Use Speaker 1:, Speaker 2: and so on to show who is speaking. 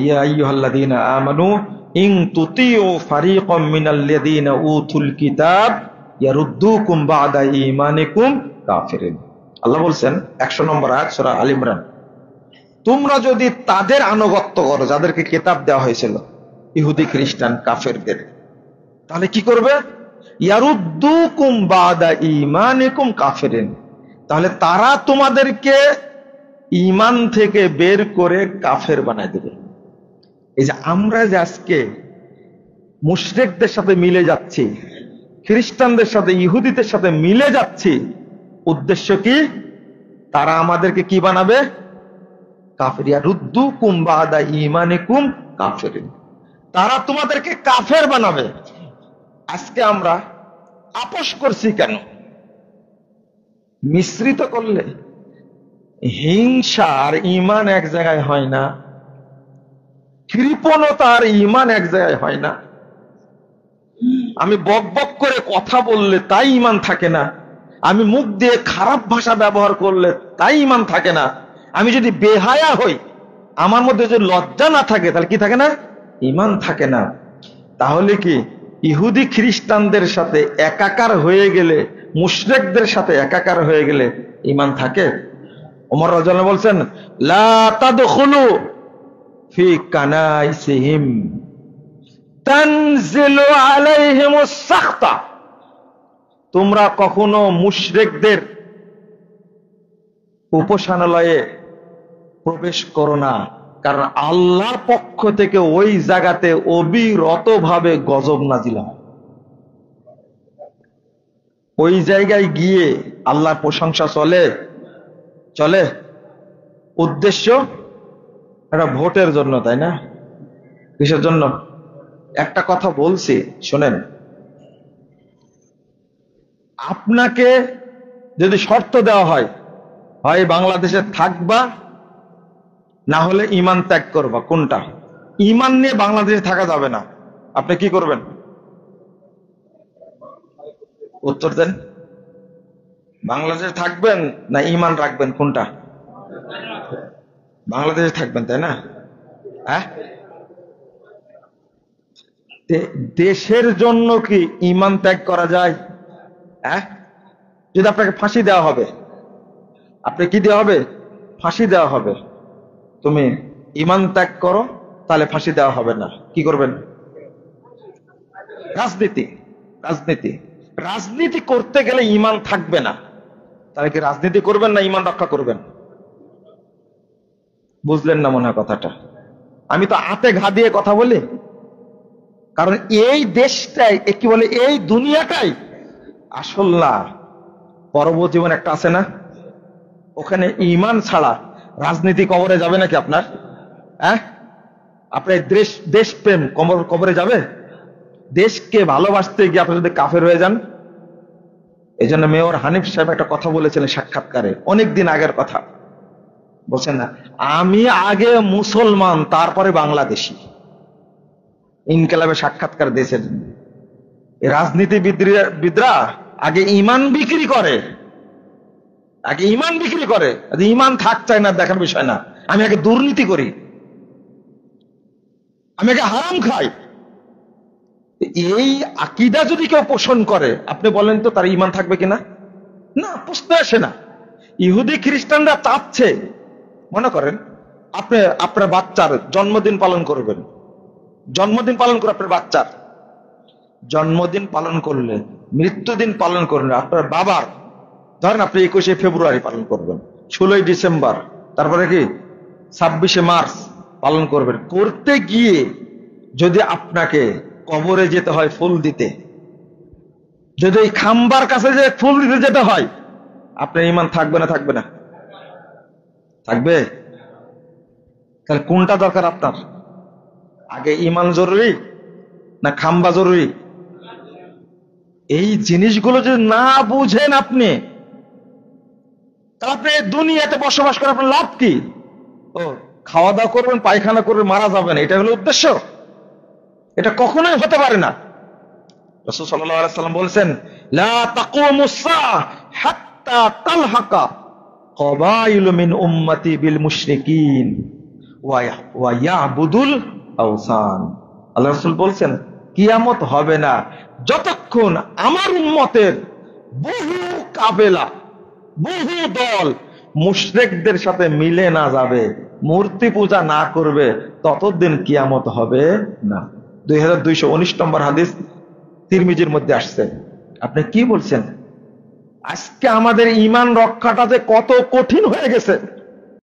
Speaker 1: ইয়া আইয়ুহাল্লাযীনা আমানু ইন তুতিউ ফারীকাম মিনাল্লাযীনা উতুল কিতাব ইয়ারুদ্দুকুম বা'দা ঈমানিকুম কাফিরিন। আল্লাহ বলছেন 100 নম্বর আয়াত সূরা আল ইমরান, তোমরা যদি তাদের আনুগত্য করো যাদেরকে কিতাব দেওয়া হয়েছিল, ইহুদি খ্রিস্টান কাফেরদের, তাহলে কি করবে? ইয়ারুদ্দুকুম বা'দা ঈমানিকুম কাফিরিন, তাহলে তারা তোমাদেরকে ঈমান থেকে বের করে কাফের বানায় দেবে। এই যে আমরা যে আজকে মুশরিকদের সাথে মিলে যাচ্ছি, খ্রিস্টানদের সাথে ইহুদিদের সাথে মিলে যাচ্ছি, উদ্দেশ্য কি? তারা আমাদেরকে কি বানাবে? কাফের। ইয়ারুদ্দুকুম বা'দা ঈমানিকুম কাফিরিন, তারা তোমাদেরকে কাফের বানাবে। আজকে আমরা আপোষ করছি কেন? মিশ্রিত করলে হিংসা আর ঈমান এক জায়গায় হয় না, কৃপণতা আর ঈমান এক জায়গায় হয় না। আমি বক বক করে কথা বললে তাই ঈমান থাকে না, আমি মুখ দিয়ে খারাপ ভাষা ব্যবহার করলে তাই ঈমান থাকে না, আমি যদি বেহায়া হই, আমার মধ্যে যদি লজ্জা না থাকে, তাহলে কি থাকে না? ঈমান থাকে না। তাহলে কি ইহুদি খ্রিস্টানদের সাথে একাকার হয়ে গেলে, মুশরিকদের সাথে একাকার হয়ে গেলে ঈমান থাকে? ওমর রাদিয়াল্লাহু আনহু বলছেন, লা তাদখুলু ফি কানাইসিহিম তানজিলু আলাইহিমুস সাখতা, তোমরা কখনো মুশরিকদের উপাসনালয়ে প্রবেশ করো না, কারণ আল্লাহর পক্ষ থেকে ওই জায়গাতে অবিরত ভাবে গজব নাজিল হয়। ওই জায়গায় গিয়ে আল্লাহর প্রশংসা চলে চলে উদ্দেশ্য একটা ভোটের জন্য, তাই না? কিসের জন্য? একটা কথা বলছি শোনেন, আপনাকে যদি শর্ত দেওয়া হয়, হয় বাংলাদেশে থাকবা, না হলে ঈমান ত্যাগ করবা, কোনটা? ঈমান নিয়ে বাংলাদেশে থাকা যাবে না, আপনি কি করবেন? উত্তর দেন। বাংলাদেশে থাকবেন না ঈমান রাখবেন, কোনটা? বাংলাদেশে থাকবেন, তাই না? হ্যাঁ, দেশের জন্য কি ঈমান ত্যাগ করা যায়? হ্যাঁ, যদি আপনাকে ফাঁসি দেওয়া হবে, আপনি কি দেওয়া হবে? ফাঁসি দেওয়া হবে, তুমি ঈমান ত্যাগ করো, তাহলে ফাঁসি দেওয়া হবে না, কি করবেন? রাজনীতি রাজনীতি রাজনীতি করতে গেলে ঈমান থাকবে না, তাহলে কি রাজনীতি করবেন না ঈমান রক্ষা করবেন? বুঝলেন না মনে হয় কথাটা? আমি তো আতে ঘা দিয়ে কথা বলি, কারণ এই দেশটাই, কি বলে, এই দুনিয়াটাই আসল না, পরবর্তী জীবন একটা আছে না, ওখানে ঈমান ছাড়া রাজনীতি কবরে যাবে নাকি আপনার? হ্যাঁ, আপনার দেশপ্রেম কবরে যাবে? দেশকে ভালোবাসতে গিয়ে আপনি যদি কাফের হয়ে যান। এই জন্য মেয়র হানিফ সাহেব একটা কথা বলেছিলেন সাক্ষাৎকারে, অনেকদিন আগের কথা, বলছেন না, আমি আগে মুসলমান তারপরে বাংলাদেশি। ইনকিলাবে সাক্ষাৎকার দিয়েছেন। রাজনীতিবিদরা আগে ঈমান বিক্রি করে, আগে ঈমান বিক্রি করে, ঈমান থাক চায় না দেখার বিষয় না, আমি আগে দুর্নীতি করি, আমি আগে হারাম খাই। এই আকীদা যদি কেউ পোষণ করে, আপনি বলেন তো তার ঈমান থাকবে কিনা? না, প্রশ্ন আসে না। ইহুদি খ্রিস্টানরা চাচ্ছে, মনে করেন আপনি আপনার বাচ্চার জন্মদিন পালন করবেন, জন্মদিন পালন করে আপনার বাচ্চার জন্মদিন পালন করলে, মৃত্যুদিন পালন করলে, আপনার বাবার ধরেন আপনি 21শে ফেব্রুয়ারি পালন করবেন, 16ই ডিসেম্বর, তারপরে কি 26শে মার্চ পালন করবেন। করতে গিয়ে যদি আপনাকে কবরে যেতে হয় ফুল দিতে, যদি এই খাম্বার কাছে যে ফুল দিতে যেতে হয়, আপনার ঈমান থাকবে না? থাকবে না? থাকবে। তাহলে কোনটা দরকার আপনার? আগে ঈমান জরুরি না খাম্বা জরুরি? এই জিনিসগুলো যদি না বুঝেন আপনি, তাহলে আপনি দুনিয়াতে বসবাস করে আপনার লাভ কি? ও খাওয়া দাওয়া করবেন, পায়খানা করবেন, মারা যাবেন, এটা হলো উদ্দেশ্য? এটা কখনোই হতে পারে না। রাসূল সাল্লাল্লাহু আলাইহি ওয়াসাল্লাম বলেছেন, লা তাকুমুস সাআহ হাত্তা তালহাকা ক্বাবাইলু মিন উম্মতি বিল মুশরিকিন ওয়া ইয়াবুদুল আওসান। আল্লাহ রাসূল বলছেন কিয়ামত হবে না যতক্ষণ আমার উম্মতের বহু কাফেলা, বহু দল মুশরিকদের সাথে মিলে না যাবে, মূর্তি পূজা না করবে, ততদিন কিয়ামত হবে না। 2219 নম্বর হাদিস তিরমিজির মধ্যে আসছে। আপনি কি বলছেন? আজকে আমাদের ঈমান রক্ষাটা যে কত কঠিন হয়ে গেছে।